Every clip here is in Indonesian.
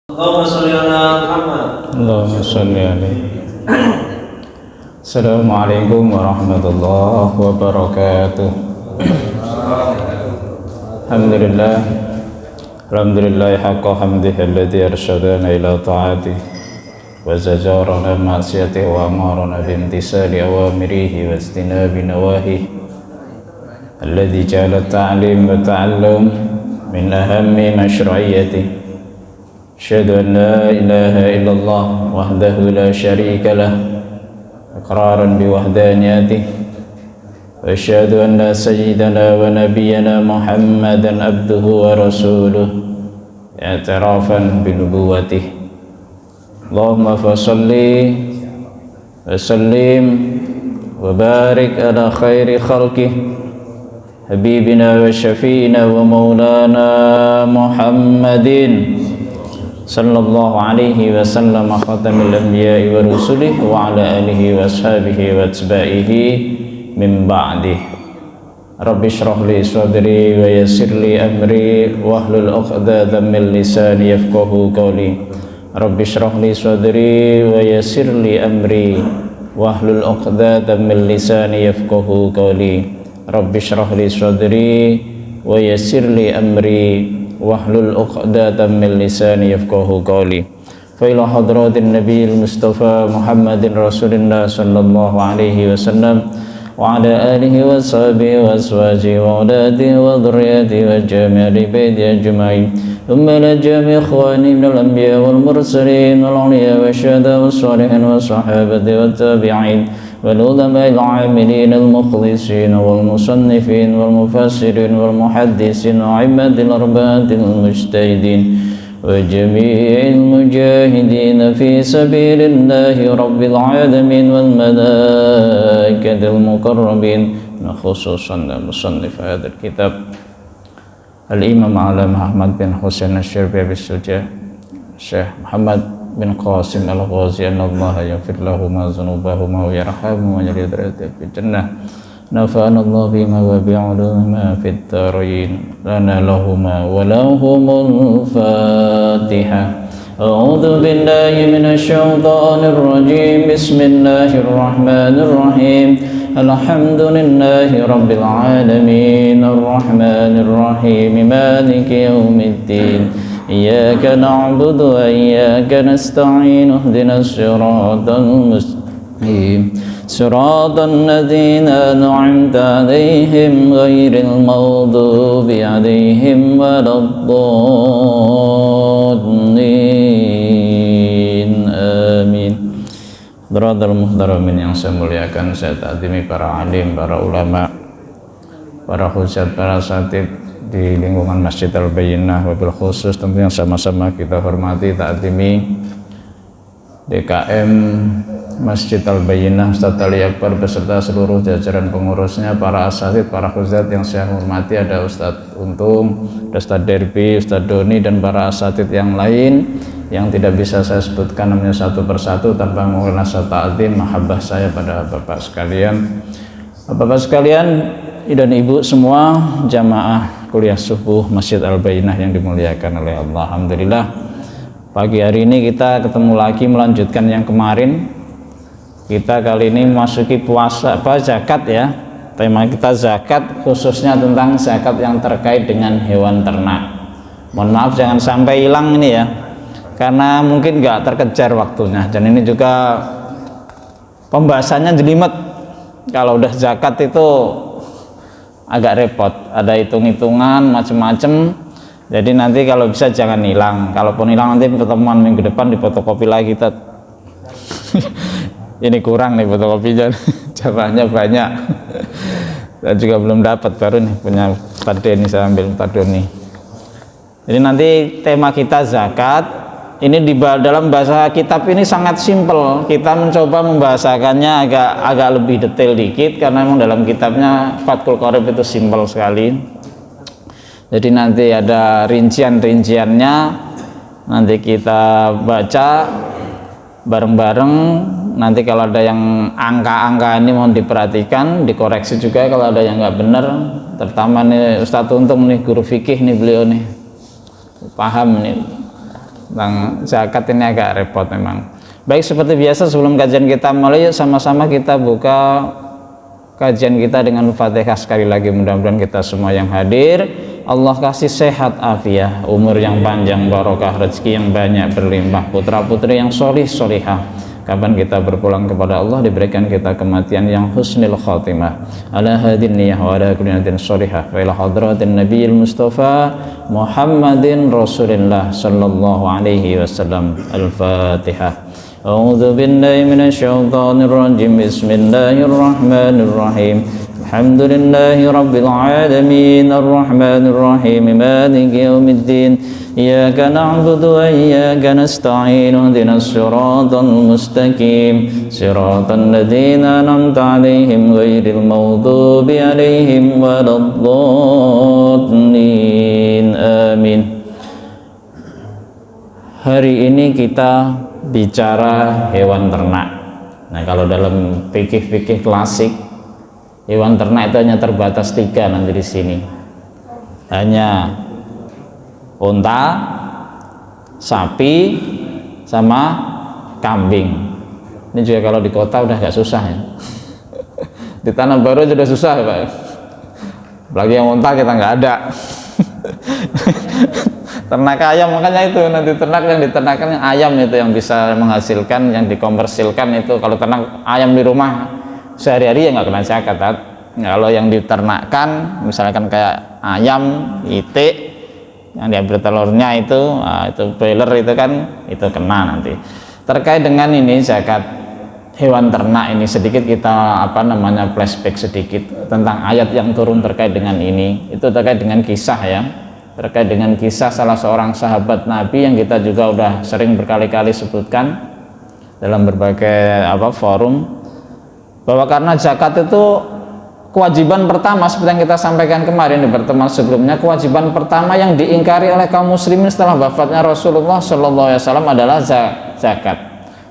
Allahumma sholli ala Muhammad. Allahumma sholli alaihi. Assalamualaikum warahmatullahi wabarakatuh. Alhamdulillah. Alhamdulillah haqqa hamdihi alladhi arsyadana ila ta'atihi wa zajarana ma'siyatihi wa amarana bimtisali awamirihi wa istinabi nawahihi alladhi ja'ala ta'lim wa ta'allum min ahammi mashru'iyyatihi. Asyhadu an la ilaha illallah wahdahu la syarika lah iqraran biwahdaniyatihi wa asyhadu anna sayyidana wa nabiyyana Muhammadan abduhu wa rasuluh i'tirafan binubuwwatihi. Allahumma fasalli wa sallim wa barik ala khairi khalqihi habibina wa syafi'ina wa maulana Muhammadin sallallahu alaihi wasallam khatamil anbiya'i wa rusulih wa ala alihi wa ashabihi wa atba'ihi min ba'dih. Rabbi shrah li sadri wa yassir li amri wahlul 'uqdatam min lisani yafqahu qawli. Rabbi shrah li sadri wa yassir li amri wahlul 'uqdatam min lisani yafqahu qawli. Rabbi shrah li sadri wa yassir li amri wahlul 'uqdatam min lisani yafqahu qawli. Fa ila hadratin nabiyil mustafa Muhammadin rasulillah sallallahu alaihi wasallam wa ala alihi wa sahbihi wa azwajihi wa auladihi wa dhurriyyatihi wa jami'i baiti ajma'in. Thumma la jami' ikhwani minal anbiya wal mursalin wal awliya wa syuhada was salihin wa sahabati wat tabi'in والعلماء العاملين المخلصين والمصنفين والمفسرين والمحدثين وأئمة الأربعة المجتهدين وجميع المجاهدين في سبيل الله رب العالمين والملائكة المقربين خصوصا مصنف هذا الكتاب الإمام علامة أحمد بن حسين الشربي بالسجاء الشيخ محمد bin Qasim al-Ghazi anallaha yaghfir lahuma dzunubahuma wa yarhamhuma wa yaj'al darajatahum fil jannah. Nafa'ana Allah bima wa bi'ulumihima fid dharain lana lahuma wa lahumul Fatihah. A'udzu billahi minasy syaithanir rajim. Bismillahir rahmanir rahim. Alhamdulillahi rabbil alamin arrahmanir rahim maliki yaumiddin. إياك نعبد وإياك نستعين اهدنا الصراط المستقيم صراط الذين أنعمت عليهم غير المغضوب عليهم ولا الضالين آمين. Hadirin muhtaramin yang saya muliakan, saya takdimi para alim, para ulama, para hujat, para asatidz di lingkungan Masjid Al-Bayyinah, wabil khusus tentunya sama-sama kita hormati takdimi DKM Masjid Al-Bayyinah Ustadz Ali Akbar beserta seluruh jajaran pengurusnya, para asatidz, para huzat yang saya hormati, ada Ustadz Untung, Ustadz Derbi, Ustadz Doni, dan para asatidz yang lain yang tidak bisa saya sebutkan namanya satu persatu tanpa mengurangi rasa ta'zim mahabbah saya pada Bapak sekalian. Bapak sekalian dan Ibu semua jamaah kuliah subuh Masjid Al-Bayyinah yang dimuliakan oleh Allah. Alhamdulillah pagi hari ini kita ketemu lagi melanjutkan yang kemarin. Kita kali ini memasuki puasa zakat ya. Tema kita zakat, khususnya tentang zakat yang terkait dengan hewan ternak. Mohon maaf jangan sampai hilang ini ya, karena mungkin nggak terkejar waktunya, dan ini juga pembahasannya jelimet. Kalau udah zakat itu agak repot, ada hitung-hitungan macem-macem. Jadi nanti kalau bisa jangan hilang. Kalaupun hilang nanti pertemuan minggu depan difotokopi lagi kita. Ini kurang nih fotokopinya, jamaahnya banyak. Saya juga belum dapat, baru nih punya Pak Deni, saya ambil Pak Doni. Jadi nanti tema kita zakat. Ini di dalam bahasa kitab ini sangat simpel. Kita mencoba membahasakannya agak lebih detail dikit karena memang dalam kitabnya Fathul Qorib itu simpel sekali. Jadi nanti ada rincian-rinciannya, nanti kita baca bareng-bareng. Nanti kalau ada yang angka-angka ini mohon diperhatikan, dikoreksi juga kalau ada yang nggak benar. Terutama nih Ustadz Untung nih, guru fikih nih, beliau nih paham nih. tentang zakat ini agak repot memang. Baik, seperti biasa sebelum kajian kita mulai, yuk sama-sama kita buka kajian kita dengan Fatihah sekali lagi. Mudah-mudahan kita semua yang hadir Allah kasih sehat afiah, umur yang panjang, barokah, rezeki yang banyak berlimpah, putra-putri yang solih solihah. Kapan kita berpulang kepada Allah diberikan kita kematian yang husnul khatimah. Ala hadin niyah wa ala kulli niyatin sholihah wa ila hadratin nabiyil mustafa Muhammadin Rasulillah sallallahu alaihi wasallam. Al-Fatihah. A'udzu billahi minasy syaithanir rajim. Bismillahirrahmanirrahim. Alhamdulillahi rabbil alamin arrahmanir rahim maliki yaumiddin iyyaka na'budu wa iyyaka nasta'in ihdinas siratal mustaqim siratal ladzina an'amta 'alaihim ghairil maghdubi 'alaihim waladdallin. Amin. Hari ini kita bicara hewan ternak. Nah, kalau dalam fikih-fikih klasik, hewan ternak itu hanya terbatas 3 nanti di sini. Hanya unta, sapi, sama kambing. Ini juga kalau di kota udah gak susah ya. Di tanah baru sudah susah ya Pak. Apalagi yang unta kita nggak ada. Ternak ayam, makanya itu nanti ternak yang diternakan yang ayam itu yang bisa menghasilkan, yang dikomersilkan itu. Kalau ternak ayam di rumah sehari-hari ya nggak kena zakat. Kalau yang diternakkan misalkan kayak ayam, itik yang diambil telurnya itu broiler itu kan itu kena nanti. Terkait dengan ini zakat hewan ternak ini sedikit kita flashback sedikit tentang ayat yang turun terkait dengan ini. Itu terkait dengan kisah ya. Terkait dengan kisah salah seorang sahabat Nabi yang kita juga udah sering berkali-kali sebutkan dalam berbagai forum, bahwa karena zakat itu kewajiban pertama seperti yang kita sampaikan kemarin di pertemuan sebelumnya, kewajiban pertama yang diingkari oleh kaum muslimin setelah wafatnya Rasulullah SAW adalah zakat.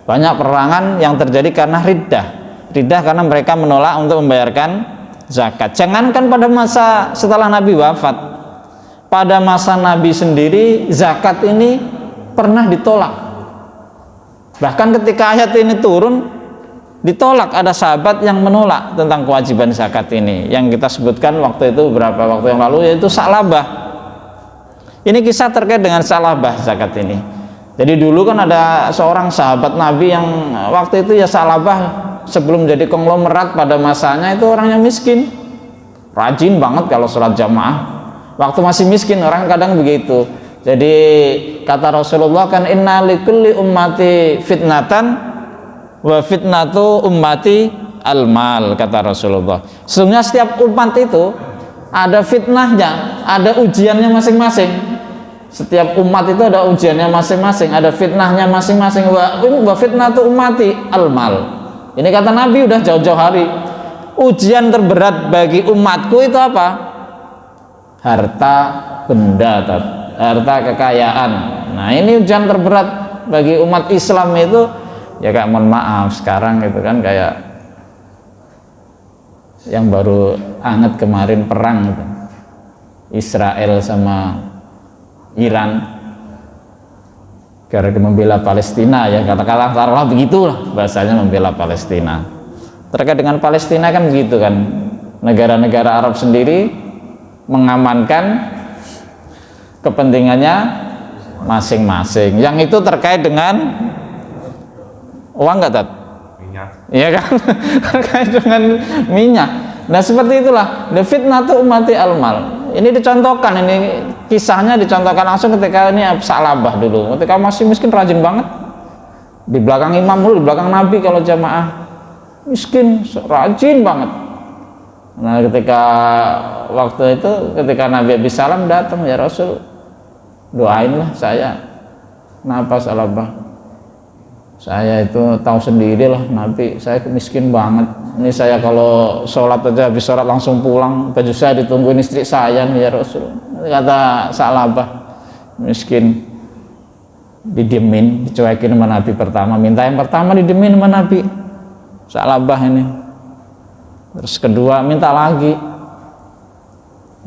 Banyak perangan yang terjadi karena riddah karena mereka menolak untuk membayarkan zakat. Jangankan pada masa setelah Nabi wafat, pada masa Nabi sendiri zakat ini pernah ditolak. Bahkan ketika ayat ini turun ditolak, ada sahabat yang menolak tentang kewajiban zakat ini yang kita sebutkan waktu itu beberapa waktu yang lalu, yaitu Sa'labah. Ini kisah terkait dengan Sa'labah zakat ini. Jadi dulu kan ada seorang sahabat Nabi yang waktu itu ya Sa'labah sebelum jadi konglomerat pada masanya itu orang yang miskin, rajin banget kalau sholat jamaah. Waktu masih miskin orang kadang begitu. Jadi kata Rasulullah kan inna likulli ummati fitnatan wa fitnatu ummati al-mal, kata Rasulullah. Sesungguhnya setiap umat itu ada fitnahnya, ada ujiannya masing-masing. Setiap umat itu ada ujiannya masing-masing, ada fitnahnya masing-masing. Wa fitnatu ummati al-mal. Ini kata Nabi udah jauh-jauh hari. Ujian terberat bagi umatku itu apa? Harta benda, harta kekayaan. Nah, ini ujian terberat bagi umat Islam itu. Ya kayak mohon maaf sekarang gitu kan, kayak yang baru anget kemarin perang gitu. Israel sama Iran gara-gara membela Palestina ya, kata-kata taruhlah begitulah bahasanya, membela Palestina. Terkait dengan Palestina kan begitu kan, negara-negara Arab sendiri mengamankan kepentingannya masing-masing. Yang itu terkait dengan uang nggak Tat? Minyak. Iya kan? Terkait dengan minyak. Nah seperti itulah fitnatu ummati al-mal. Ini dicontohkan, ini kisahnya dicontohkan langsung ketika ini Sa'labah dulu. Ketika masih miskin rajin banget. Di belakang imam dulu, di belakang Nabi kalau jamaah. Miskin, rajin banget. Nah ketika waktu itu ketika Nabi Abi Salam datang, ya Rasul doainlah saya. Kenapa Sa'labah? Saya itu tahu sendirilah Nabi, saya miskin banget. Ini saya kalau sholat aja habis sholat langsung pulang, baju saya ditungguin istri saya nih ya Rasul. Kata Sa'labah, miskin, didiemin, dicuekin sama Nabi pertama. Minta yang pertama didiemin sama Nabi Sa'labah ini. Terus kedua minta lagi,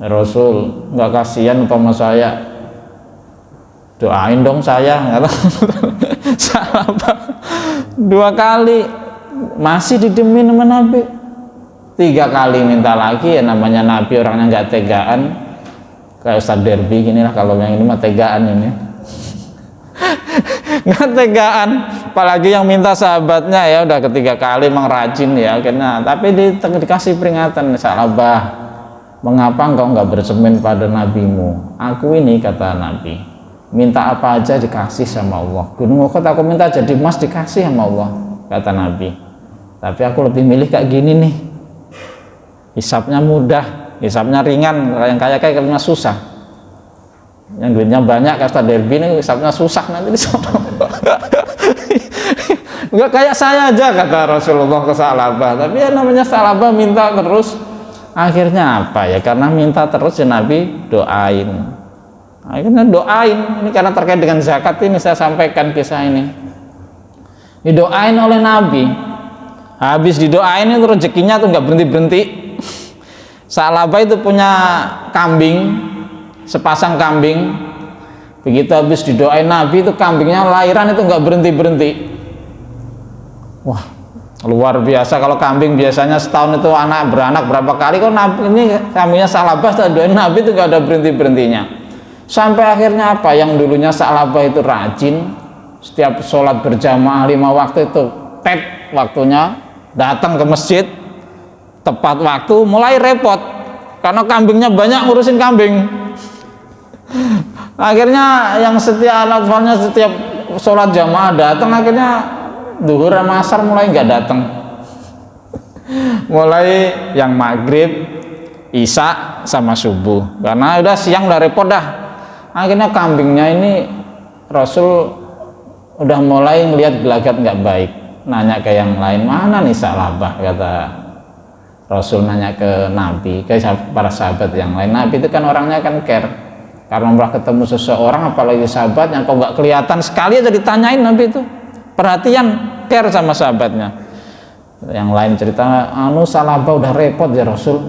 ya Rasul nggak kasihan sama saya, doain dong saya, kata Sa'labah. 2 kali masih didemin sama Nabi. 3 kali minta lagi, ya namanya Nabi orangnya nggak tegaan, kayak Ustadz Derby gini lah, kalau yang ini mah tegaan ini. Nggak tegaan, apalagi yang minta sahabatnya, ya udah ketiga kali emang rajin ya kena. Tapi dikasih peringatan, Sa'labah, mengapa engkau nggak bersemen pada nabimu? Aku ini, kata Nabi, minta apa aja dikasih sama Allah. Gunung Uhud aku minta jadi emas, dikasih sama Allah, kata Nabi. Tapi aku lebih milih kayak gini nih, hisapnya mudah, hisapnya ringan. Yang kayak susah, yang duitnya banyak, kata Derby ini hisapnya susah nanti di sana. Enggak kayak saya aja, kata Rasulullah ke Sa'labah. Tapi ya namanya Sa'labah minta terus, akhirnya apa ya, karena minta terus ya Nabi doain. Akhirnya doain, ini karena terkait dengan zakat ini saya sampaikan kisah ini. Didoain oleh Nabi, habis didoain itu rezekinya tuh nggak berhenti-berhenti. Sa'labah itu punya kambing, sepasang kambing. Begitu habis didoain Nabi, itu kambingnya lahiran itu nggak berhenti-berhenti. Wah, luar biasa. Kalau kambing biasanya setahun itu beranak berapa kali, kok Nabi ini kambingnya Sa'labah setelah doain Nabi itu nggak ada berhenti-berhentinya. Sampai akhirnya apa, yang dulunya Sa'labah itu rajin, setiap sholat berjamaah 5 waktu itu tet waktunya, datang ke masjid tepat waktu, mulai repot karena kambingnya banyak, ngurusin kambing. Akhirnya yang setiap sholat jamaah datang, akhirnya duhur sama asar mulai nggak datang. Mulai yang maghrib, isya sama subuh, karena udah siang udah repot dah. Akhirnya kambingnya ini Rasul udah mulai ngelihat gelagat nggak baik, nanya ke yang lain, mana nih Sa'labah, kata Rasul nanya ke Nabi, ke para sahabat yang lain. Nabi itu kan orangnya kan care, karena pernah ketemu seseorang apalagi sahabat yang kok nggak kelihatan, sekali aja ditanyain Nabi itu perhatian, care sama sahabatnya. Yang lain cerita, Sa'labah udah repot ya Rasul,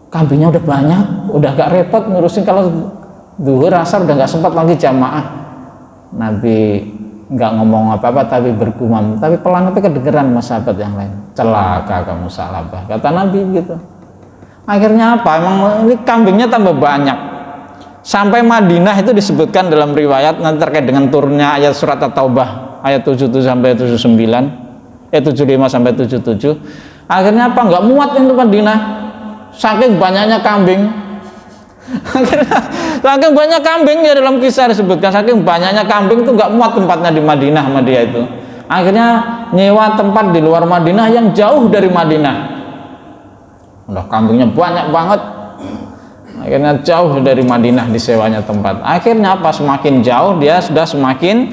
kambingnya udah banyak, udah gak repot ngurusin, kalau duhur asar udah nggak sempat lagi jamaah. Nabi nggak ngomong apa-apa tapi bergumam, tapi pelan itu kedengeran mas sahabat yang lain, celaka kamu Sa'labah, kata Nabi gitu. Akhirnya apa, emang ini kambingnya tambah banyak. Sampai Madinah itu disebutkan dalam riwayat nanti terkait dengan turunnya ayat surat At-Taubah ayat 77 sampai 79, 75 sampai 77. Akhirnya apa, nggak muat itu Madinah, saking banyaknya kambing. Akhirnya saking banyak kambing, ya dalam kisah disebutkan saking banyaknya kambing itu nggak muat tempatnya di Madinah sama dia itu. Akhirnya nyewa tempat di luar Madinah yang jauh dari Madinah. Udah kambingnya banyak banget, akhirnya jauh dari Madinah disewanya tempat. Akhirnya pas semakin jauh dia sudah semakin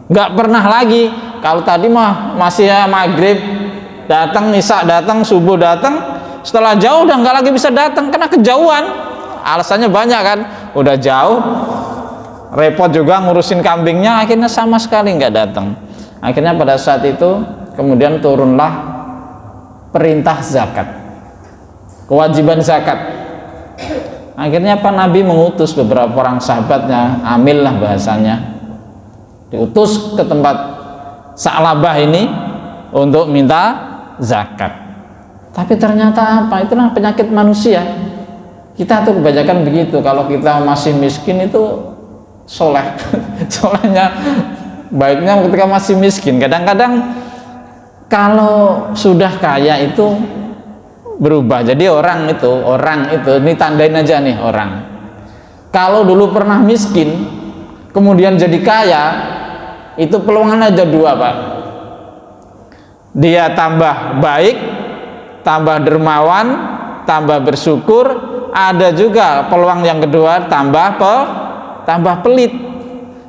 nggak pernah lagi. Kalau tadi mah masih ya maghrib datang, isya datang, subuh datang, setelah jauh udah nggak lagi bisa datang karena kejauhan. Alasannya banyak kan, udah jauh, repot juga ngurusin kambingnya, akhirnya sama sekali nggak datang. Akhirnya pada saat itu kemudian turunlah perintah zakat, kewajiban zakat. Akhirnya Pak Nabi mengutus beberapa orang sahabatnya, amil lah bahasanya, diutus ke tempat Sa'labah ini untuk minta zakat. Tapi ternyata apa, itulah penyakit manusia. Kita tuh kebanyakan begitu, kalau kita masih miskin itu soleh, solehnya baiknya ketika masih miskin. Kadang-kadang kalau sudah kaya itu berubah. Jadi orang itu ini tandain aja nih, orang kalau dulu pernah miskin kemudian jadi kaya, itu peluangnya ada 2 Pak. Dia tambah baik, tambah dermawan, tambah bersyukur. Ada juga peluang yang kedua, tambah pelit.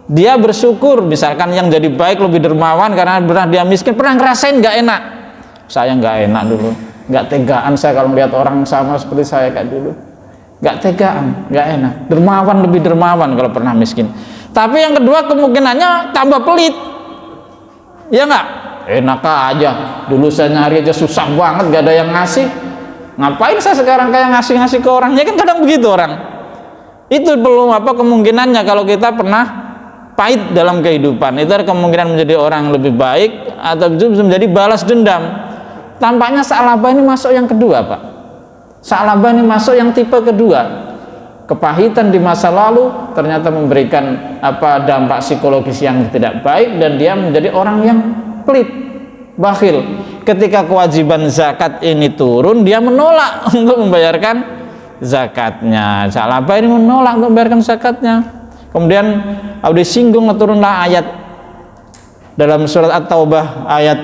Dia bersyukur, misalkan yang jadi baik lebih dermawan karena pernah dia miskin, pernah ngerasain nggak enak. Saya nggak enak dulu, nggak tegaan saya kalau melihat orang sama seperti saya kayak dulu, nggak tegaan, nggak enak. Dermawan, lebih dermawan kalau pernah miskin. Tapi yang kedua kemungkinannya tambah pelit, ya nggak? Enak aja, dulu saya nyari aja susah banget, nggak ada yang ngasih. Ngapain saya sekarang kayak ngasih-ngasih ke orang? Ya kan kadang begitu orang. Itu belum apa kemungkinannya kalau kita pernah pahit dalam kehidupan, itu ada kemungkinan menjadi orang yang lebih baik atau bisa menjadi balas dendam. Tampaknya Sa'labah ini masuk yang kedua, Pak. Sa'labah ini masuk yang tipe kedua. Kepahitan di masa lalu ternyata memberikan dampak psikologis yang tidak baik, dan dia menjadi orang yang pelit, bakhil. Ketika kewajiban zakat ini turun, dia menolak untuk membayarkan zakatnya. Sa'labah ini menolak untuk membayarkan zakatnya. Kemudian disinggung, turunlah ayat dalam surat At-Taubah ayat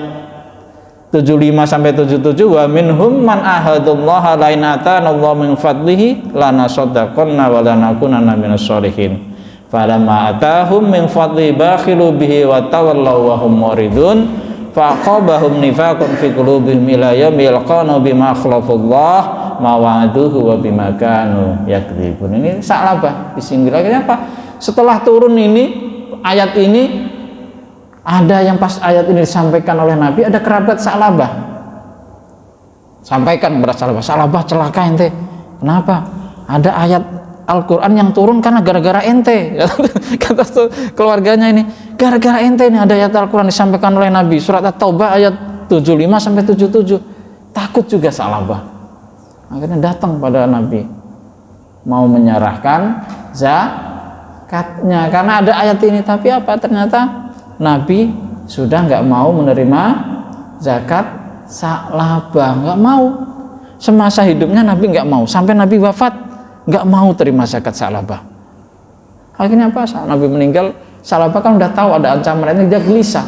75 sampai 77, wa minhum man ahadullaha la in atana Allah min fadlihi lanasaddaqanna wa lanakunanna minas sholihin falamma atahum min fadli bakhilu bihi wa tawallaw wa hum muridun faqabahum nifaqun fi qulubihim ila yaumil qiyamah bima akhlafullah ma wa'aduhu wa bima kanu yakdzibun. Ini Sa'labah disinggir. Akhirnya apa? Setelah turun ini ayat ini, ada yang pas ayat ini disampaikan oleh Nabi, ada kerabat Sa'labah sampaikan kepada Sa'labah, Sa'labah celaka ente. Kenapa? Ada ayat Al-Quran yang turun karena gara-gara ente. Kata keluarganya ini, gara-gara ente ini ada ayat Al-Quran disampaikan oleh Nabi, surat At-Taubah ayat 75 sampai 77. Takut juga Sa'labah, akhirnya datang pada Nabi mau menyerahkan zakatnya karena ada ayat ini. Tapi apa, ternyata Nabi sudah nggak mau menerima zakat Sa'labah, nggak mau. Semasa hidupnya Nabi nggak mau, sampai Nabi wafat nggak mau terima zakat Sa'labah. Akhirnya apa? Saat Nabi meninggal, Sa'labah kan udah tahu ada ancaman ini, dia gelisah.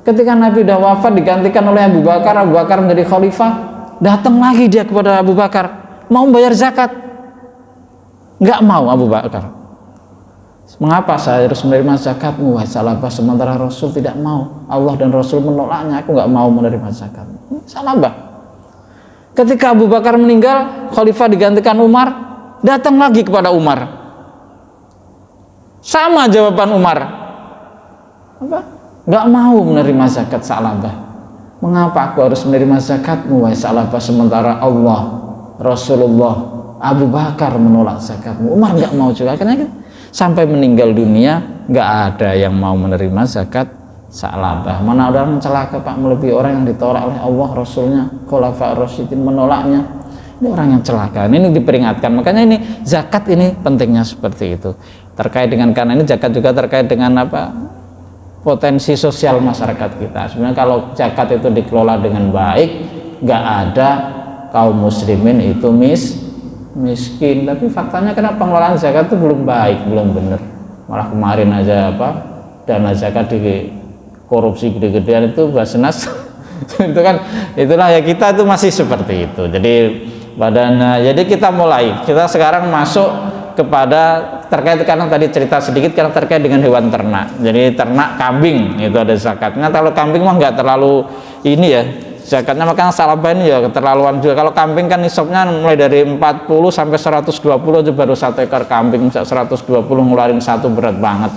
Ketika Nabi udah wafat digantikan oleh Abu Bakar, Abu Bakar menjadi khalifah, datang lagi dia kepada Abu Bakar mau bayar zakat, nggak mau Abu Bakar. Mengapa saya harus menerima zakatmu wahai Sa'labah, sementara Rasul tidak mau, Allah dan Rasul menolaknya, aku nggak mau menerima zakat. Sa'labah. Ketika Abu Bakar meninggal, khalifah digantikan Umar, datang lagi kepada Umar, sama jawaban Umar, apa? Nggak mau menerima zakat Sa'labah. Mengapa aku harus menerima zakatmu wahai Sa'labah, sementara Allah, Rasulullah, Abu Bakar menolak zakatmu. Umar nggak mau juga. Karena sampai meninggal dunia nggak ada yang mau menerima zakat Sa'labah. Mana ada orang celaka Pak, melebihi orang yang ditolak oleh Allah, Rasulnya, Khulafa Rasyidin menolaknya. Ini orang yang celaka. Ini diperingatkan. Makanya ini zakat ini pentingnya seperti itu. Terkait dengan, karena ini zakat juga terkait dengan apa? Potensi sosial masyarakat kita. Sebenarnya kalau zakat itu dikelola dengan baik, nggak ada kaum muslimin itu miskin. Tapi faktanya kenapa pengelolaan zakat itu belum baik, belum benar. Malah kemarin aja dana zakat di korupsi gede-gedean itu Basnas itu kan, itulah ya, kita itu masih seperti itu. Jadi kita sekarang masuk kepada terkait, karena tadi cerita sedikit karena terkait dengan hewan ternak. Jadi ternak kambing itu ada zakatnya. Kalau kambing mah nggak terlalu ini ya zakatnya, makanya Sa'labah ini ya keterlaluan juga. Kalau kambing kan nisabnya mulai dari 40 sampai 120 aja baru satu ekor kambing. 120 ngeluarin satu berat banget.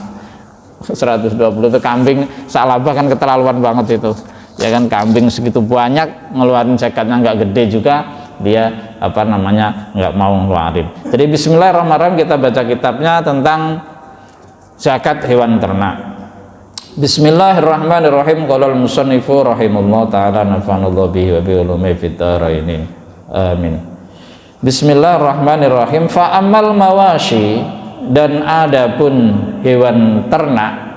120 itu kambing. Sa'labah kan keterlaluan banget itu. Ya kan, kambing segitu banyak ngeluarin zakatnya nggak gede juga, dia nggak mau ngeluarin. Jadi bismillahirrahmanirrahim, kita baca kitabnya tentang zakat hewan ternak. Bismillahirrahmanirrahim. Qala al-musannifu rahimahullah taala nafa'anallahu bihi wa bi ulumi fid dharain. Amin. Bismillahirrahmanirrahim. Fa amal mawashi, dan adapun hewan ternak,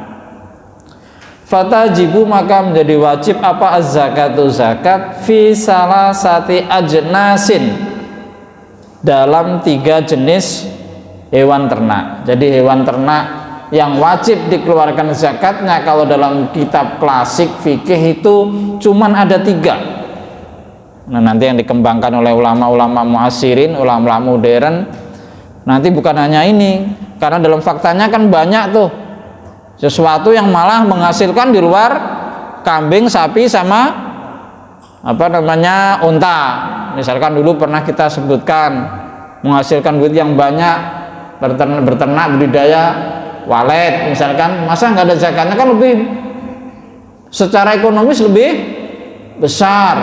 fatajibu maka menjadi wajib apa az-zakatu zakat fi salasati ajnasin, dalam 3 jenis hewan ternak. Jadi hewan ternak yang wajib dikeluarkan zakatnya kalau dalam kitab klasik fikih itu cuman ada 3. Nah, nanti yang dikembangkan oleh ulama-ulama muasirin, ulama-ulama modern, nanti bukan hanya ini, karena dalam faktanya kan banyak tuh sesuatu yang malah menghasilkan di luar kambing, sapi, sama unta. Misalkan dulu pernah kita sebutkan menghasilkan duit yang banyak, berternak budidaya walet misalkan, masa nggak ada zakatnya? Kan lebih secara ekonomis lebih besar.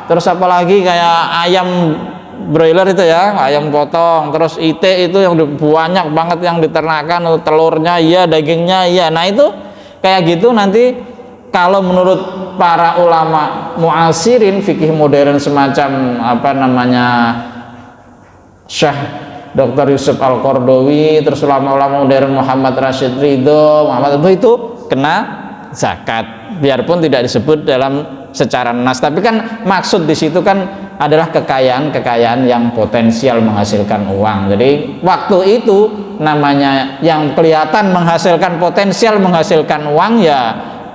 Terus apalagi kayak ayam broiler itu ya, ayam potong, terus itik itu yang banyak banget yang diternakan, telurnya iya, dagingnya iya. Nah itu kayak gitu nanti kalau menurut para ulama muasirin fikih modern semacam apa namanya Syekh Dr. Yusuf Al-Qardawi, terus ulama-ulama modern Muhammad Rashid Ridho, Muhammad itu kena zakat, biarpun tidak disebut dalam secara nas, tapi kan maksud di situ kan adalah kekayaan yang potensial menghasilkan uang. Jadi waktu itu namanya yang kelihatan menghasilkan potensial menghasilkan uang ya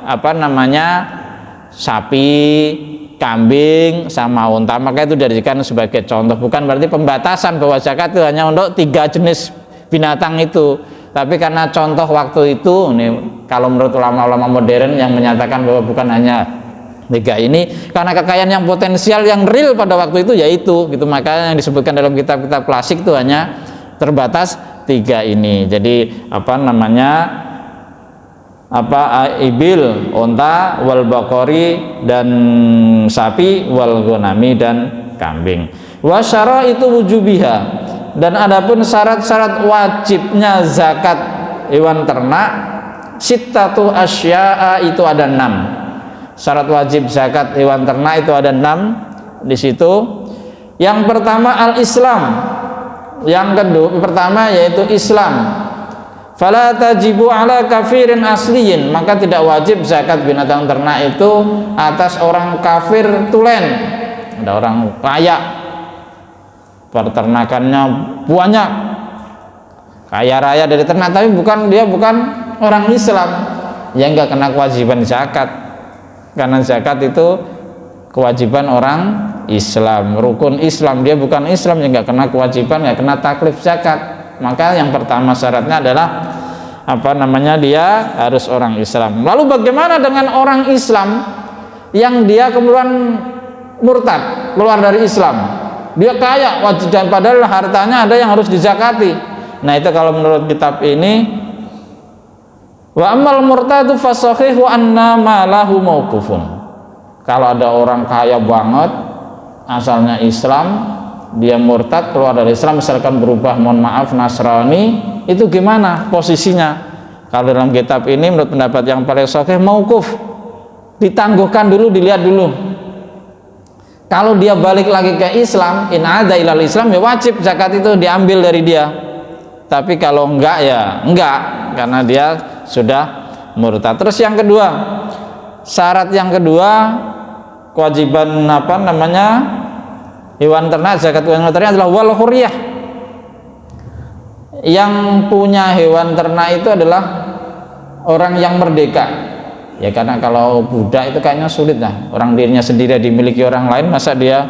apa namanya sapi, kambing sama unta, maka itu dijadikan sebagai contoh. Bukan berarti pembatasan bahwa zakat itu hanya untuk 3 jenis binatang itu, tapi karena contoh waktu itu nih, kalau menurut ulama-ulama modern yang menyatakan bahwa bukan hanya 3 ini, karena kekayaan yang potensial yang real pada waktu itu yaitu gitu, makanya yang disebutkan dalam kitab-kitab klasik itu hanya terbatas 3 ini. Jadi apa namanya ibil, unta, wal bakori, dan sapi, wal ghanami, dan kambing. Wa syaraitu wujubiha, dan adapun syarat-syarat wajibnya zakat hewan ternak, sittatu asya'a, itu ada 6. Syarat wajib zakat hewan ternak itu ada 6 di situ. Yang pertama al-Islam, yang kedua pertama yaitu Islam. Fala tajibu ala kafirin asliyin, maka tidak wajib zakat binatang ternak itu atas orang kafir tulen. Ada orang kaya, peternakannya banyak, kaya raya dari ternak, tapi dia bukan orang Islam, ya nggak kena kewajiban zakat. Karena zakat itu kewajiban orang Islam, rukun Islam, dia bukan Islam, ya nggak kena kewajiban, nggak kena taklif zakat. Maka yang pertama syaratnya adalah apa namanya, dia harus orang Islam. Lalu bagaimana dengan orang Islam yang dia kemudian murtad, keluar dari Islam, dia kaya, dan padahal hartanya ada yang harus dizakati. Nah itu kalau menurut kitab ini, wa amal murtadu fasahih wa anna malahu mauqufun. Kalau ada orang kaya banget asalnya Islam, dia murtad keluar dari Islam, misalkan berubah, mohon maaf, Nasrani, itu gimana posisinya? Kalau dalam kitab ini menurut pendapat yang paling sahih mauquf, ditangguhkan dulu, dilihat dulu. Kalau dia balik lagi ke Islam, in ada ilal Islam, ya wajib zakat itu diambil dari dia. Tapi kalau enggak ya enggak, karena dia sudah murtad. Terus yang kedua, syarat yang kedua kewajiban apa namanya hewan ternak, zakat hewan ternak adalah wal huriyah. Yang punya hewan ternak itu adalah orang yang merdeka. Ya karena kalau budak itu kayaknya sulit lah, orang dirinya sendiri dimiliki orang lain, masa dia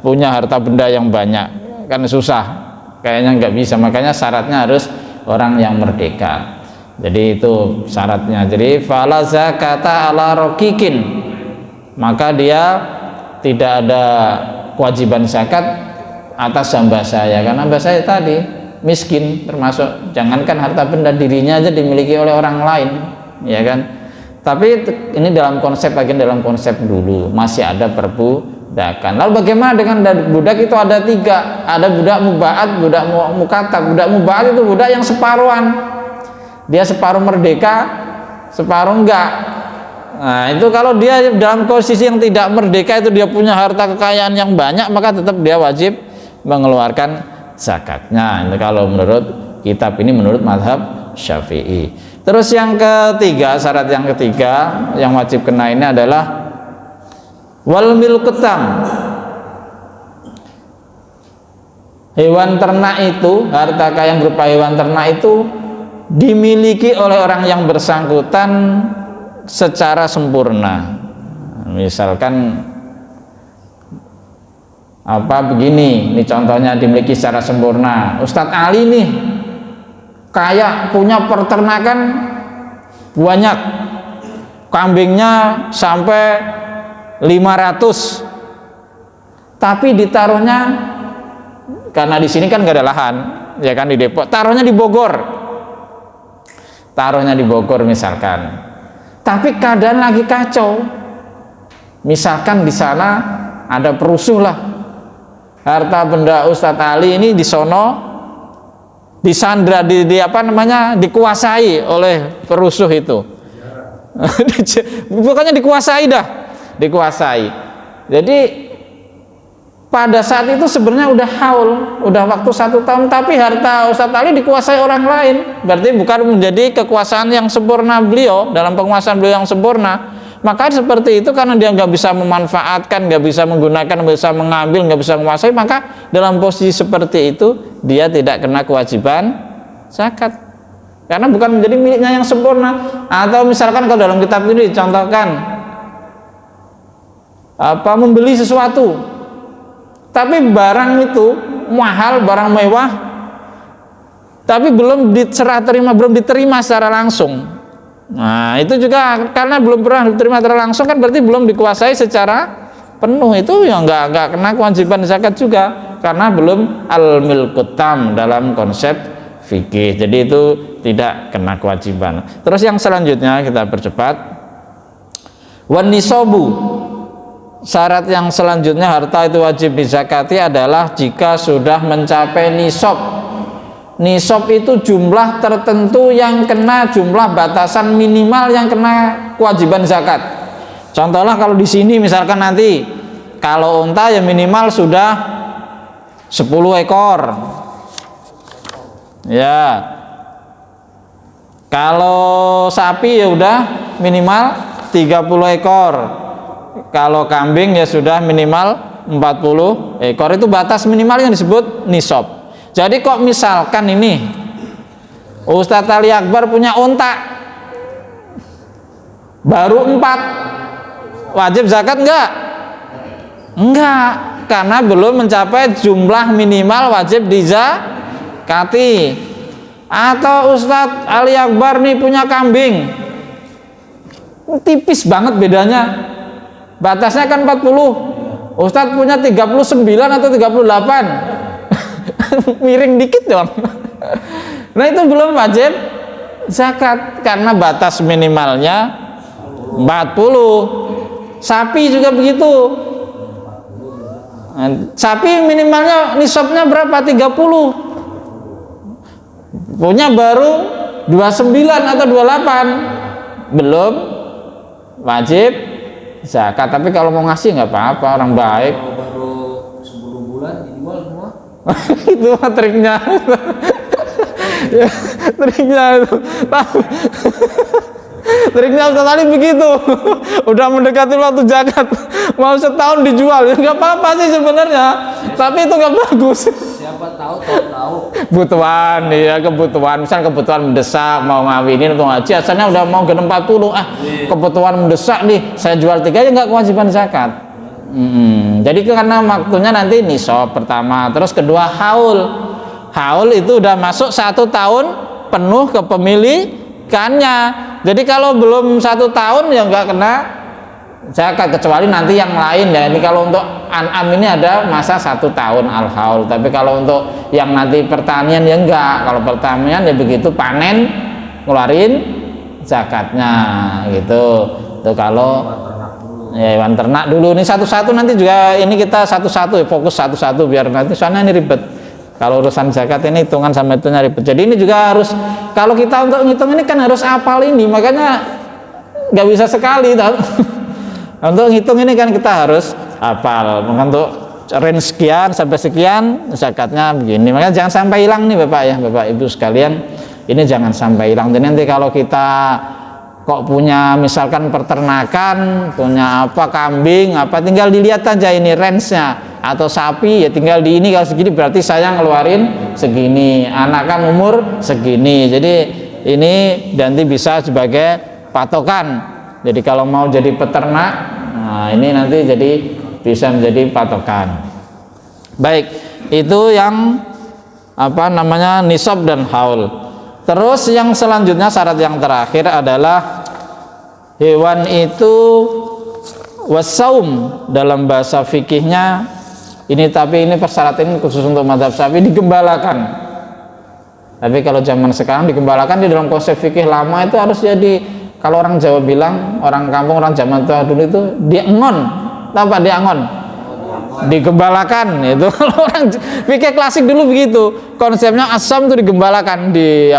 punya harta benda yang banyak, kan susah, kayaknya nggak bisa. Makanya syaratnya harus orang yang merdeka. Jadi itu syaratnya. Jadi fala zakata ala raqiqin, maka dia tidak ada kewajiban zakat atas hamba saya, karena hamba saya tadi miskin, termasuk jangankan harta benda dirinya aja dimiliki oleh orang lain, ya kan. Tapi ini dalam konsep, bagian dalam konsep dulu masih ada perbudakan. Lalu bagaimana dengan budak? Itu ada 3, ada budak mubaat, budak mukatab. Budak mubaat itu budak yang separuhan, dia separuh merdeka, separuh enggak. Nah itu kalau dia dalam posisi yang tidak merdeka, itu dia punya harta kekayaan yang banyak, maka tetap dia wajib mengeluarkan zakatnya. Itu kalau menurut kitab ini, menurut mazhab Syafi'i. Terus yang ketiga, syarat yang ketiga yang wajib kena ini adalah wal milkutam. Hewan ternak itu, harta kekayaan berupa hewan ternak itu dimiliki oleh orang yang bersangkutan secara sempurna. Misalkan begini, ini contohnya dimiliki secara sempurna. Ustadz Ali nih kaya, punya peternakan banyak, kambingnya sampai 500, tapi ditaruhnya, karena di sini kan gak ada lahan, ya kan, di Depok, taruhnya di Bogor, misalkan. Tapi keadaan lagi kacau, misalkan di sana ada perusuh lah, harta benda Ustadz Ali ini di sono disandra, dikuasai oleh perusuh itu. Bukannya dikuasai dah, dikuasai. Jadi pada saat itu sebenarnya udah haul, udah waktu 1 tahun, tapi harta Ustadz Ali dikuasai orang lain. Berarti bukan menjadi kekuasaan yang sempurna beliau, dalam penguasaan beliau yang sempurna. Maka seperti itu, karena dia nggak bisa memanfaatkan, nggak bisa menggunakan, nggak bisa mengambil, nggak bisa menguasai, maka dalam posisi seperti itu dia tidak kena kewajiban zakat, karena bukan menjadi miliknya yang sempurna. Atau misalkan kalau dalam kitab ini dicontohkan membeli sesuatu, tapi barang itu mahal, barang mewah, tapi belum diterima secara langsung. Nah, itu juga karena belum pernah diterima secara langsung, kan berarti belum dikuasai secara penuh. Itu yang nggak kena kewajiban zakat juga, karena belum al-milkut tam dalam konsep fikih. Jadi itu tidak kena kewajiban. Terus yang selanjutnya kita percepat. Wan nisabu. Syarat yang selanjutnya harta itu wajib dizakati adalah jika sudah mencapai nisab. Nisab itu jumlah tertentu yang kena, jumlah batasan minimal yang kena kewajiban zakat. Contohnya kalau di sini misalkan nanti kalau unta ya minimal sudah 10 ekor. Ya. Kalau sapi ya udah minimal 30 ekor. Kalau kambing ya sudah minimal 40 ekor. Itu batas minimal yang disebut nisab. Jadi kok misalkan ini Ustadz Ali Akbar punya unta baru 4, wajib zakat enggak? Enggak, karena belum mencapai jumlah minimal wajib dizakati. Atau Ustadz Ali Akbar nih punya kambing, tipis banget bedanya, batasnya kan 40, Ustadz punya 39 atau 38, miring dikit dong. Nah itu belum wajib zakat, karena batas minimalnya 40. Sapi juga begitu. Sapi minimalnya nisabnya berapa? 30. Punya baru 29 atau 28, belum wajib zakat. Tapi kalau mau ngasih nggak apa-apa, orang baik. Baru 10 bulan dijual semua. Itu mah triknya. Ya, triknya itu. Triknya Ustadz Ali begitu. Udah mendekati waktu zakat, mau setahun dijual, ya nggak apa-apa sih sebenarnya. Tapi itu nggak bagus. Siapa tahu. Kebutuhan, ya kebutuhan. Misal kebutuhan mendesak, mau ngawinin atau ngaji, asalnya udah mau genep 40. Kebutuhan mendesak nih, saya jual 3 ya nggak kewajiban zakat. Jadi karena waktunya nanti nisab pertama, terus kedua haul. Haul itu udah masuk 1 tahun penuh kepemilikannya. Jadi kalau belum 1 tahun ya nggak kena zakat, kecuali nanti yang lain ya. Ini kalau untuk an'am ini ada masa 1 tahun al-haul. Tapi kalau untuk yang nanti pertanian ya enggak. Kalau pertanian ya begitu panen ngeluarin zakatnya gitu. Itu kalau ya hewan ternak dulu. Ini satu-satu, nanti juga ini kita satu-satu ya, fokus satu-satu biar nanti soalnya ini ribet. Kalau urusan zakat ini hitungan sama itunya ribet. Jadi ini juga harus, kalau kita untuk ngitung ini kan harus hafal ini, makanya nggak bisa sekali tahu. Untuk ngitung ini kan kita harus hafal. Maka untuk range sekian sampai sekian zakatnya begini. Makanya jangan sampai hilang nih Bapak ya, Bapak Ibu sekalian. Ini jangan sampai hilang. Jadi nanti kalau kita kok punya misalkan peternakan, punya apa kambing, apa tinggal dilihat aja ini range-nya, atau sapi ya tinggal di ini, kalau segini berarti saya ngeluarin segini, anakan umur segini. Jadi ini nanti bisa sebagai patokan. Jadi kalau mau jadi peternak, nah ini nanti jadi bisa menjadi patokan. Baik, itu yang apa namanya nisab dan haul. Terus yang selanjutnya syarat yang terakhir adalah hewan itu wasaum dalam bahasa fikihnya ini, tapi ini persyaratan ini khusus untuk mazhab Syafi'i, digembalakan. Tapi kalau zaman sekarang digembalakan di dalam konsep fikih lama itu harus jadi, kalau orang Jawa bilang, orang kampung, orang zaman tua dulu itu diangon. Tahu Pak diangon? digembalakan itu. Kalau orang fikih klasik dulu begitu konsepnya, asam itu digembalakan di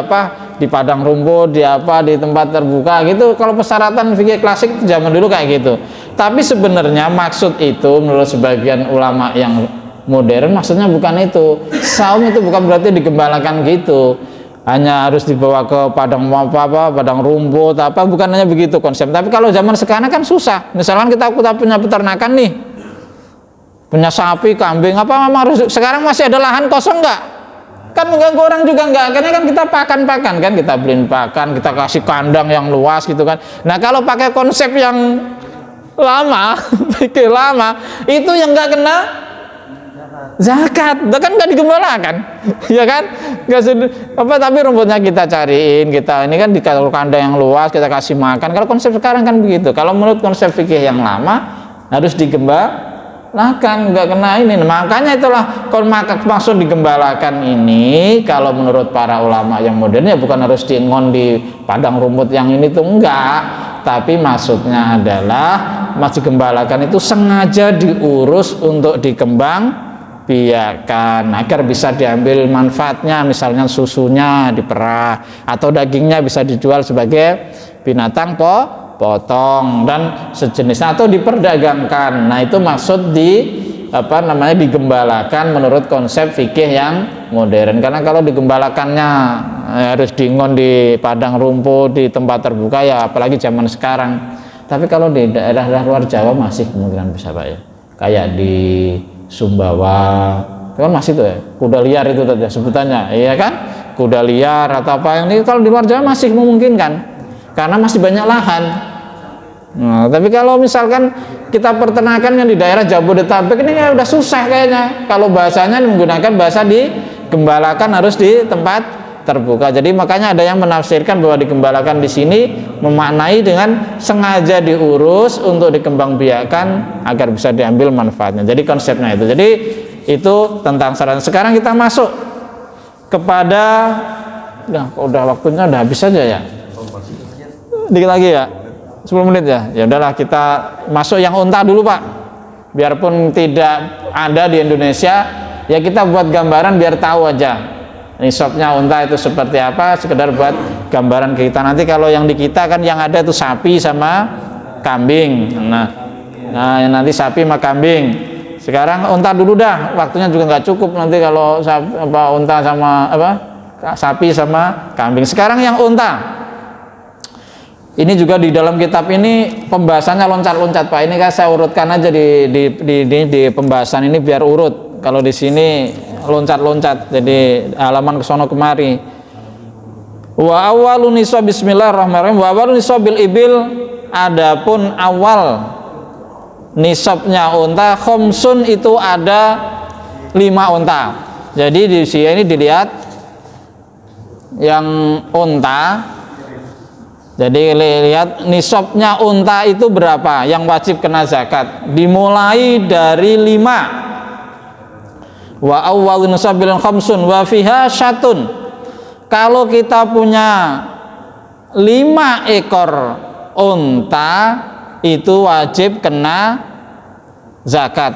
di padang rumput, di di tempat terbuka gitu. Kalau persyaratan fikih klasik zaman dulu kayak gitu. Tapi sebenarnya maksud itu menurut sebagian ulama yang modern maksudnya bukan itu. Saum itu bukan berarti digembalakan gitu, hanya harus dibawa ke padang padang rumput bukan hanya begitu konsep. Tapi kalau zaman sekarang kan susah. Misalkan kita punya peternakan nih, punya sapi, kambing, memang harus sekarang masih ada lahan kosong nggak? Kan mengganggu orang juga nggak? Karena kan kita pakan kan, kita beliin pakan, kita kasih kandang yang luas gitu kan. Nah kalau pakai konsep yang lama, pikir lama, itu yang nggak kena zakat, kan nggak digembalakan, ya kan? Nggak tapi rumputnya kita cariin, kita ini kan di kandang yang luas, kita kasih makan. Kalau konsep sekarang kan begitu. Kalau menurut konsep fikih yang lama harus digembalakan, nggak kena ini. Makanya itulah kalau maksud digembalakan ini, kalau menurut para ulama yang modern ya bukan harus diengon di padang rumput yang ini tuh enggak, tapi maksudnya adalah masih gembalakan itu sengaja diurus untuk dikembang biakan agar bisa diambil manfaatnya, misalnya susunya diperah atau dagingnya bisa dijual sebagai binatang potong dan sejenisnya atau diperdagangkan. Nah itu maksud digembalakan menurut konsep fikih yang modern. Karena kalau digembalakannya harus diingon di padang rumput, di tempat terbuka ya apalagi zaman sekarang. Tapi kalau di daerah luar Jawa masih kemungkinan bisa Pak ya, kayak di Sumbawa itu kan masih tuh ya, kuda liar itu tadi sebutannya, iya kan, kuda liar atau apa ini kalau di luar Jawa masih memungkinkan karena masih banyak lahan. Nah, tapi kalau misalkan kita peternakan yang di daerah Jabodetabek ini ya udah susah kayaknya. Kalau bahasanya menggunakan bahasa digembalakan harus di tempat terbuka. Jadi makanya ada yang menafsirkan bahwa digembalakan di sini memaknai dengan sengaja diurus untuk dikembangbiakan agar bisa diambil manfaatnya. Jadi konsepnya itu. Jadi itu tentang saran. Sekarang kita masuk kepada udah waktunya udah habis saja ya. Dikit lagi ya. 10 menit ya. Ya udahlah kita masuk yang unta dulu Pak. Biarpun tidak ada di Indonesia, ya kita buat gambaran biar tahu aja nisabnya unta itu seperti apa, sekedar buat gambaran kita. Nanti kalau yang di kita kan yang ada itu sapi sama kambing. Nah nanti sapi sama kambing. Sekarang unta dulu dah, waktunya juga nggak cukup nanti kalau unta sama sapi sama kambing. Sekarang yang unta. Ini juga di dalam kitab ini pembahasannya loncat-loncat Pak. Ini kan saya urutkan aja di pembahasan ini biar urut. Kalau di sini loncat-loncat, jadi halaman kesono kemari. Wa awalun nisab bismillahirrahmanirrahim. Wa awalun nisabil ibil, adapun awal nisabnya unta khomsun itu ada 5 unta. Jadi di sini dilihat yang unta. Jadi lihat nisabnya unta itu berapa yang wajib kena zakat. Dimulai dari 5. Wa awwalun nisabil khamsun wa fiha syatun. Kalau kita punya 5 ekor unta itu wajib kena zakat.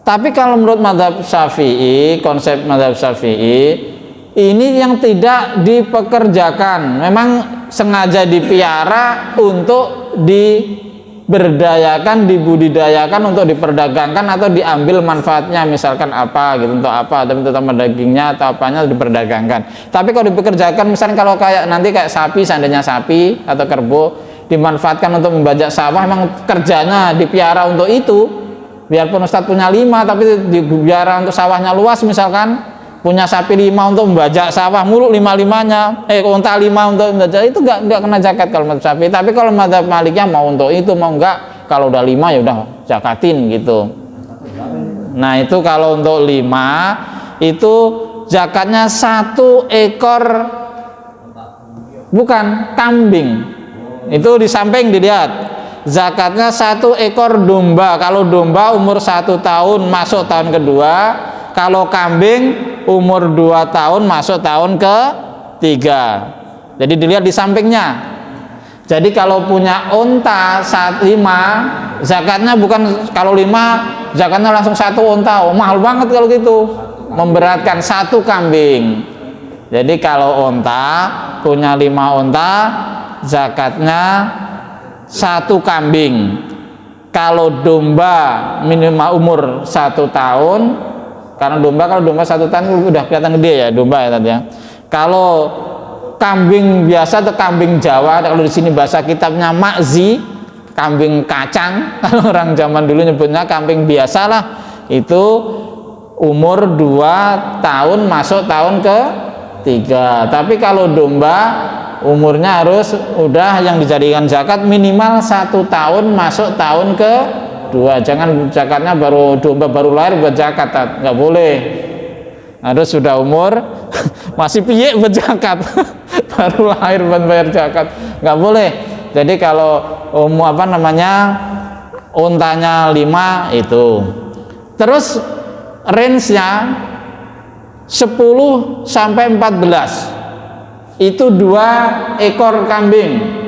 Tapi kalau menurut mazhab Syafi'i, konsep mazhab Syafi'i ini yang tidak dipekerjakan, memang sengaja dipiara untuk diberdayakan, dibudidayakan untuk diperdagangkan atau diambil manfaatnya, misalkan apa gitu, untuk apa, tapi terutama dagingnya atau apanya diperdagangkan. Tapi kalau dipekerjakan, misalkan kalau nanti kayak sapi, seandainya sapi atau kerbau dimanfaatkan untuk membajak sawah, memang kerjanya dipiara untuk itu. Biarpun Ustadz punya 5 tapi dipiara untuk sawahnya luas, misalkan punya sapi 5 untuk membajak sawah mulu, 5-5-nya unta 5 untuk membajak, itu enggak kena zakat kalau mazhab Syafi'i. Tapi kalau mazhab Maliknya mau untuk itu, mau enggak, kalau udah 5 ya udah zakatin gitu. Nah itu kalau untuk 5 itu zakatnya 1 ekor, bukan kambing. Itu di samping dilihat zakatnya 1 ekor domba. Kalau domba umur 1 tahun masuk tahun kedua, kalau kambing umur 2 tahun masuk tahun ke-3. Jadi dilihat di sampingnya. Jadi kalau punya unta 5, zakatnya bukan kalau 5 zakatnya langsung 1 unta. Oh, mahal banget kalau gitu. Memberatkan 1 kambing. Jadi kalau unta punya 5 unta, zakatnya 1 kambing. Kalau domba minimal umur 1 tahun, karena kalau domba 1 tahun udah kelihatan gede ya domba ya tadi ya. Kalau kambing biasa atau kambing Jawa, kalau di sini bahasa kitabnya makzi, kambing kacang, kalau orang zaman dulu nyebutnya kambing biasa lah, itu umur 2 tahun masuk tahun ke 3. Tapi kalau domba umurnya harus udah yang dijadikan zakat minimal 1 tahun masuk tahun ke 2. Jangan zakatnya baru domba baru lahir buat zakat, nggak boleh. Harus sudah umur masih piye buat zakat baru lahir buat bayar zakat, nggak boleh. Jadi kalau untanya 5 itu, terus range-nya 10 sampai 14 itu 2 ekor kambing.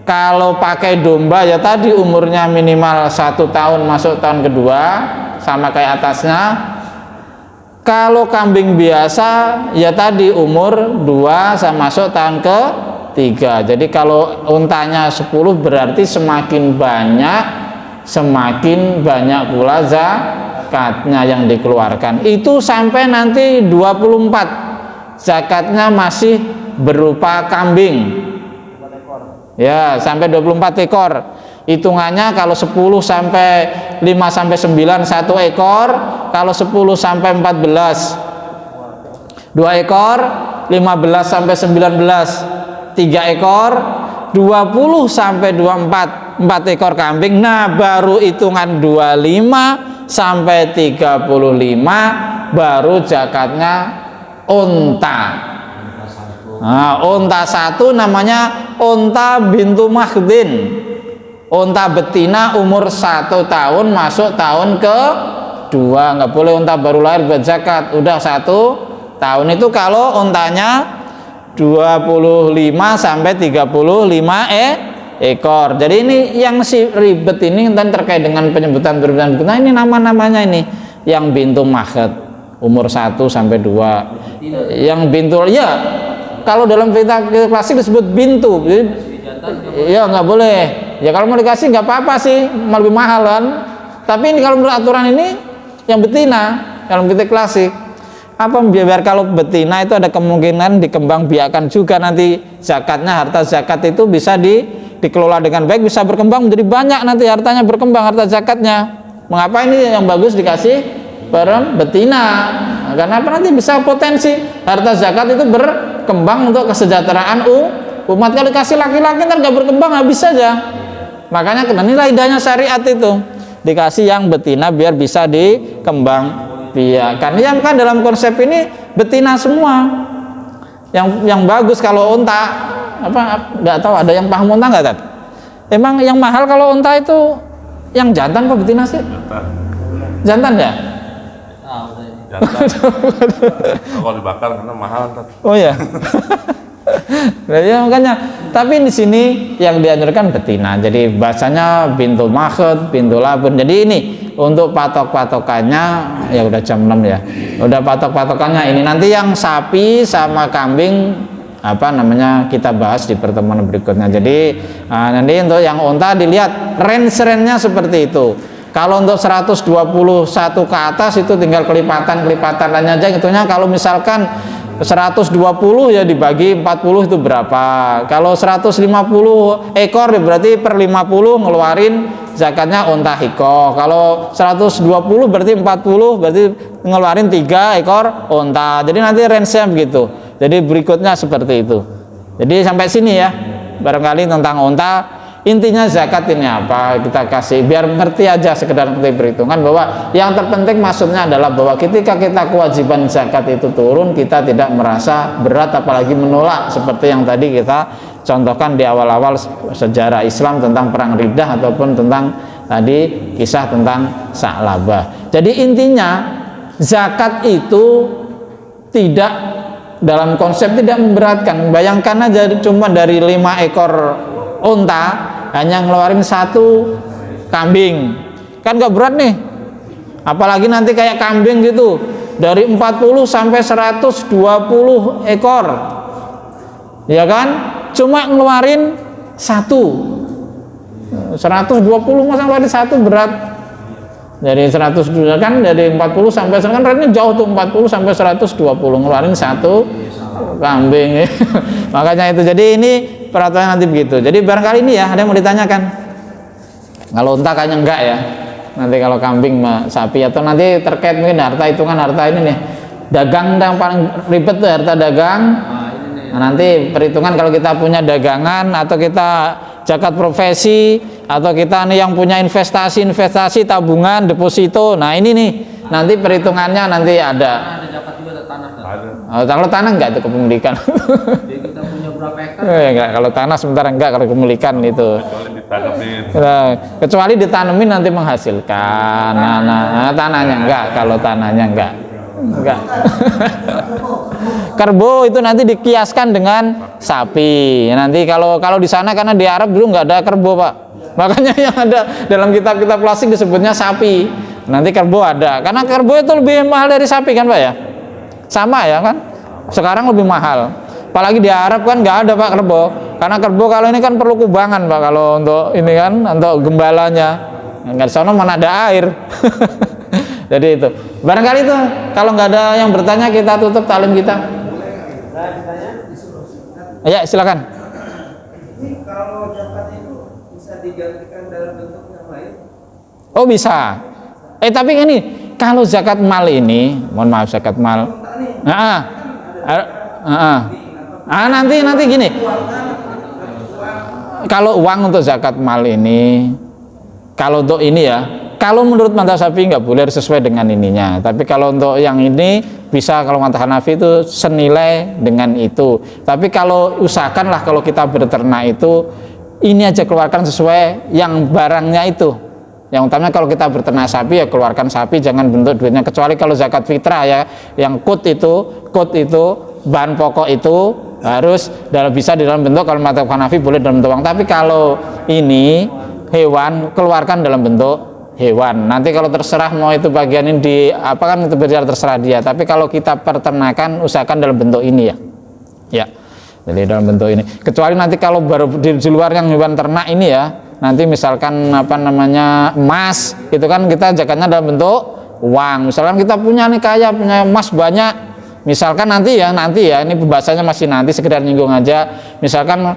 Kalau pakai domba ya tadi umurnya minimal 1 tahun masuk tahun kedua sama kayak atasnya. Kalau kambing biasa ya tadi umur 2 sama masuk tahun ke 3. Jadi kalau untanya 10 berarti semakin banyak pula zakatnya yang dikeluarkan. Itu sampai nanti 24 zakatnya masih berupa kambing. Ya, sampai 24 ekor. Hitungannya kalau 10 sampai 5 sampai 9 1 ekor, kalau 10 sampai 14 2 ekor, 15 sampai 19 3 ekor, 20 sampai 24 4 ekor kambing. Nah, baru hitungan 25 sampai 35 baru zakatnya unta. Nah, unta 1 namanya unta bintu makhdin, unta betina umur 1 tahun masuk tahun ke 2. Nggak boleh unta baru lahir buat zakat, udah 1 tahun. Itu kalau untanya 25 sampai 35 ekor. Jadi ini yang si ribet ini dan terkait dengan penyebutan betina. Nah, ini nama-namanya ini yang bintu makhd umur 1 sampai 2. Yang bintu ya kalau dalam kitab klasik disebut bintu. Jadi, ya nggak boleh. Ya kalau mau dikasih nggak apa-apa sih, lebih mahal kan. Tapi ini kalau menurut aturan ini yang betina dalam kitab klasik. Apa biar kalau betina itu ada kemungkinan dikembangbiakan juga nanti zakatnya, harta zakat itu bisa dikelola dengan baik, bisa berkembang menjadi banyak nanti hartanya berkembang, harta zakatnya. Mengapa ini yang bagus dikasih betina? Nah, karena apa nanti bisa potensi harta zakat itu berkembang untuk kesejahteraan umat. Kalau dikasih laki-laki ntar gak berkembang, habis saja. Makanya inilah indahnya syariat itu, dikasih yang betina biar bisa dikembangbiakan. Yang kan dalam konsep ini betina semua. Yang bagus kalau unta apa nggak tahu, ada yang paham unta nggak, Tat? Emang yang mahal kalau unta itu yang jantan apa betina sih? Jantan ya? Jantan. Kalau dibakar karena mahal, Tat. Oh ya. Ya makanya, tapi di sini yang dianjurkan betina. Jadi bahasanya bintu makhd, bintu labun. Jadi ini untuk patok-patokannya ya udah jam 6 ya. Udah patok-patokannya ini nanti yang sapi sama kambing apa namanya kita bahas di pertemuan berikutnya. Jadi nanti untuk yang unta dilihat range-nya seperti itu. Kalau untuk 121 ke atas itu tinggal kelipatan-kelipatannya aja itunya. Kalau misalkan 120 ya dibagi 40 itu berapa. Kalau 150 ekor berarti per 50 ngeluarin zakatnya unta hiko. Kalau 120 berarti 40 berarti ngeluarin 3 ekor unta. Jadi nanti range-nya begitu. Jadi berikutnya seperti itu. Jadi sampai sini ya barangkali tentang unta. Intinya zakat ini apa kita kasih biar ngerti aja, sekedar ngerti perhitungan bahwa yang terpenting maksudnya adalah bahwa ketika kita kewajiban zakat itu turun kita tidak merasa berat apalagi menolak seperti yang tadi kita contohkan di awal-awal sejarah Islam tentang perang Riddah ataupun tentang tadi kisah tentang Sa'labah. Jadi intinya zakat itu tidak dalam konsep tidak memberatkan. Bayangkan aja cuma dari 5 ekor unta hanya ngeluarin 1 kambing, kan gak berat nih. Apalagi nanti kayak kambing gitu, dari 40 sampai 120 ekor, ya kan? Cuma ngeluarin 120 masa ngeluarin 1 berat. Dari 100 kan, dari 40 sampai kan rate-nya jauh tuh, 40 sampai 120 ngeluarin 1 kambing. Makanya itu, jadi ini peraturan nanti begitu. Jadi barangkali ini ya ada yang mau ditanyakan. Kalau unta kayaknya enggak ya. Nanti kalau kambing, sapi, atau nanti terkait mungkin harta, hitungan harta ini nih, dagang yang paling ribet tuh harta dagang. Nah, nanti perhitungan kalau kita punya dagangan, atau kita zakat profesi, atau kita nih yang punya investasi tabungan deposito. Nah ini nih nanti perhitungannya nanti ada. Ada zakat juga, ada tanah kan? Ada. Oh, kalau tanah enggak itu kepemilikan. Jadi kita punya berapa hektar? Enggak, kalau tanah sementara enggak, kalau kepemilikan itu. Kecuali ditangkapin. Nah, kecuali ditanemin nanti menghasilkan. Nah, tanahnya enggak, kalau tanahnya enggak. Kerbau itu nanti dikiaskan dengan sapi. Nanti kalau di sana, karena di Arab dulu nggak ada kerbau, Pak. Makanya yang ada dalam kitab-kitab klasik disebutnya sapi. Nanti kerbau ada. Karena kerbau itu lebih mahal dari sapi kan, Pak ya? Sama ya kan? Sekarang lebih mahal. Apalagi di Arab kan nggak ada, Pak, kerbau. Karena kerbau kalau ini kan perlu kubangan, Pak, kalau untuk ini kan, untuk gembalanya. Nggak di sana mana ada air. Jadi itu. Barangkali itu, kalau nggak ada yang bertanya, kita tutup talim kita. Ya, silakan. Ini kalau zakat itu bisa digantikan dalam bentuk yang lain? Oh, bisa. Tapi ini kalau zakat mal ini, mohon maaf, zakat mal. Nanti gini. Kalau uang untuk zakat mal ini, kalau untuk ini ya, kalau menurut mazhab Syafi'i nggak boleh sesuai dengan ininya. Tapi kalau untuk yang ini bisa, kalau mazhab Hanafi itu senilai dengan itu. Tapi kalau usahakanlah kalau kita berternak itu, ini aja keluarkan sesuai yang barangnya itu. Yang utamanya kalau kita berternak sapi, ya keluarkan sapi, jangan bentuk duitnya. Kecuali kalau zakat fitrah ya, yang kut itu bahan pokok itu harus bisa di dalam bentuk, kalau mazhab Hanafi boleh dalam bentuk uang. Tapi kalau ini hewan, keluarkan dalam bentuk hewan. Nanti kalau terserah mau itu bagian ini di apa kan, itu biar terserah dia. Tapi kalau kita peternakan, usahakan dalam bentuk ini ya. Ya. Jadi dalam bentuk ini. Kecuali nanti kalau baru di luar yang hewan ternak ini ya, nanti misalkan apa namanya emas, itu kan kita zakatnya dalam bentuk uang. Misalkan kita punya nih kaya, punya emas banyak. Misalkan nanti ya ini pembahasannya masih nanti, sekedar nyinggung aja. Misalkan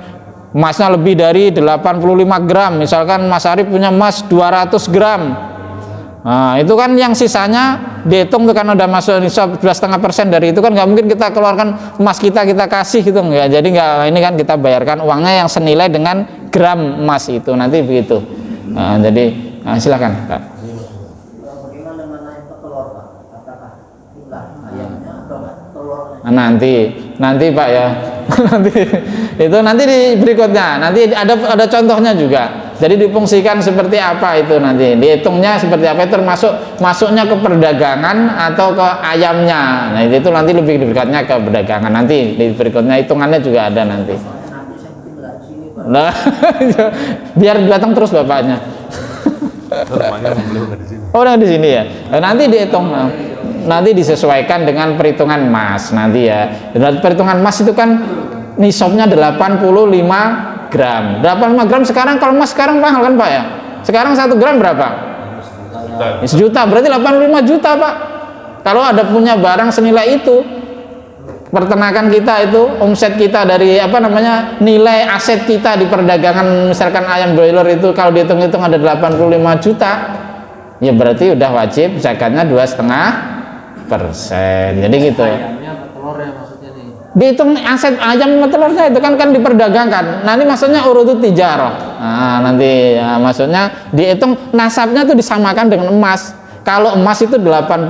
emasnya lebih dari 85 gram, misalkan Mas Arif punya emas 200 gram. Nah, itu kan yang sisanya dihitung tuh, kan udah masuk 12,5% dari itu, kan nggak mungkin kita keluarkan emas kita kasih gitu ya. Jadi nggak, ini kan kita bayarkan uangnya yang senilai dengan gram emas itu, nanti begitu. Nah, jadi silakan, Pak. Bagaimana dengan ayam petelur, Pak? Apakah jumlah ayamnya atau telurnya? Nanti Pak ya. nanti di berikutnya, nanti ada contohnya juga. Jadi difungsikan seperti apa itu, nanti dihitungnya seperti apa, itu termasuk masuknya ke perdagangan atau ke ayamnya. Nah itu nanti lebih dekatnya ke perdagangan, nanti di berikutnya hitungannya juga ada nanti. Nanti saya mungkin nggak di sini, Pak. Nah, biar datang terus bapaknya. Rumahnya belum di sini. Oh, udah di sini ya. Nanti dihitung, nanti disesuaikan dengan perhitungan emas nanti ya. Dan perhitungan emas itu kan nisabnya 85 gram. 85 gram sekarang, kalau emas sekarang mahal kan, Pak ya? Sekarang 1 gram berapa? Sejuta. Berarti 85 juta, Pak. Kalau ada punya barang senilai itu, peternakan kita itu, omset kita dari apa namanya, nilai aset kita di perdagangan, misalkan ayam broiler itu kalau dihitung-hitung ada 85 juta, ya berarti udah wajib zakatnya 2,5%. Jadi gitu. Ayamnya apa telurnya maksudnya nih? Dihitung aset ayam sama telurnya itu kan diperdagangkan. Nah ini maksudnya urutut tijarah. Nah nanti ya, maksudnya dihitung nasabnya itu disamakan dengan emas. Kalau emas itu 85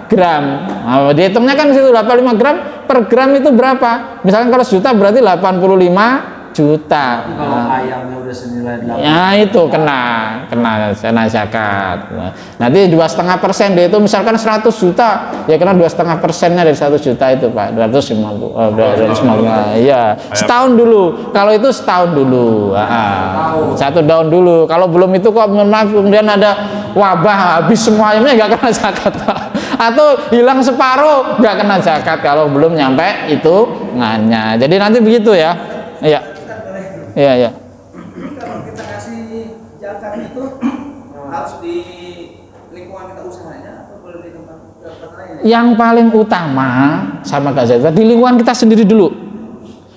gram. Nah, dihitungnya kan situ 85 gram per gram itu berapa? Misalkan kalau sejuta berarti 85 juta. Tapi kalau ayamnya udah senilai 8 Ya itu kena zakat. Nanti 2,5% dia itu misalkan 100 juta, ya kena 2,5%-nya dari 100 juta itu Pak, 250. Iya, setahun dulu. Kalau itu setahun dulu, 1 tahun dulu. Kalau belum itu kok maaf kemudian ada wabah habis semua ayamnya nggak kena zakat Pak. Atau hilang separuh nggak kena zakat kalau belum nyampe hitungannya. Jadi nanti begitu ya. Iya. Iya, iya. Ini kalau kita kasih zakat itu harus di lingkungan kita usahanya atau boleh di tempat lain? Yang paling utama sama Kak Zaita di lingkungan kita sendiri dulu.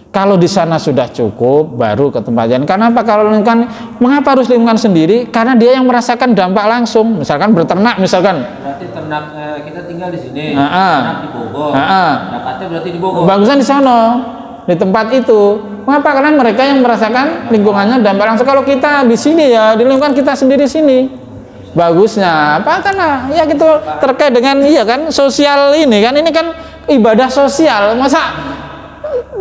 Kalau di sana sudah cukup, baru ke tempat lain. Karena apa? Kalau lingkungan, mengapa harus lingkungan sendiri? Karena dia yang merasakan dampak langsung. Misalkan berternak, misalkan. Berarti ternak kita tinggal di sini, Ah, ternak di Bogor. Ah. Zakatnya berarti di Bogor. Bagusan di sana, di tempat itu. Mengapa? Karena mereka yang merasakan lingkungannya dampak langsung. Kalau kita di sini ya, di lingkungan kita sendiri sini. Bagusnya apa? Karena ya gitu terkait dengan iya kan sosial ini kan ibadah sosial. Masa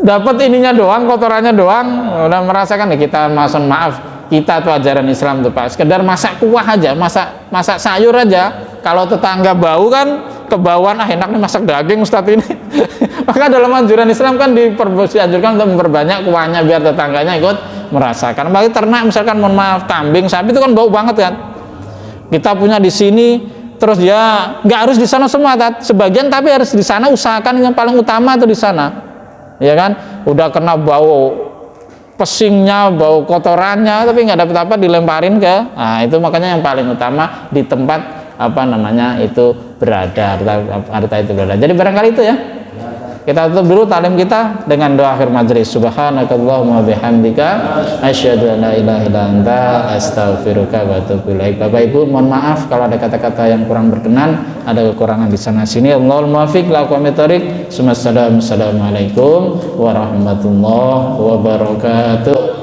dapat ininya doang, kotorannya doang, udah merasakan ya kita maaf kita tuh ajaran Islam tuh Pak, sekedar masak kuah aja, masak sayur aja. Kalau tetangga bau kan kebauan, enak nih masak daging Ustadz ini. Maka dalam anjuran Islam kan dianjurkan untuk memperbanyak kuahnya biar tetangganya ikut merasakan. Bagi ternak misalkan mohon maaf kambing, sapi itu kan bau banget kan. Kita punya di sini, terus ya nggak harus di sana semua, sebagian tapi harus di sana, usahakan yang paling utama tuh di sana. Ya kan, udah kena bau pesingnya, bau kotorannya, tapi nggak dapat apa dilemparin ke, nah itu makanya yang paling utama di tempat apa namanya itu berada, harta itu berada. Jadi barangkali itu ya. Kita tutup dulu talim kita dengan doa akhir majelis. Subhanakallahumma bihamdika asyhadu an la ilaha illa anta astaghfiruka wa atubu ilaik. Bapak Ibu, mohon maaf kalau ada kata-kata yang kurang berkenan, ada kekurangan di sana sini. Allahul muwaffiq la aqwamit thoriq. Assalamualaikum warahmatullahi wabarakatuh.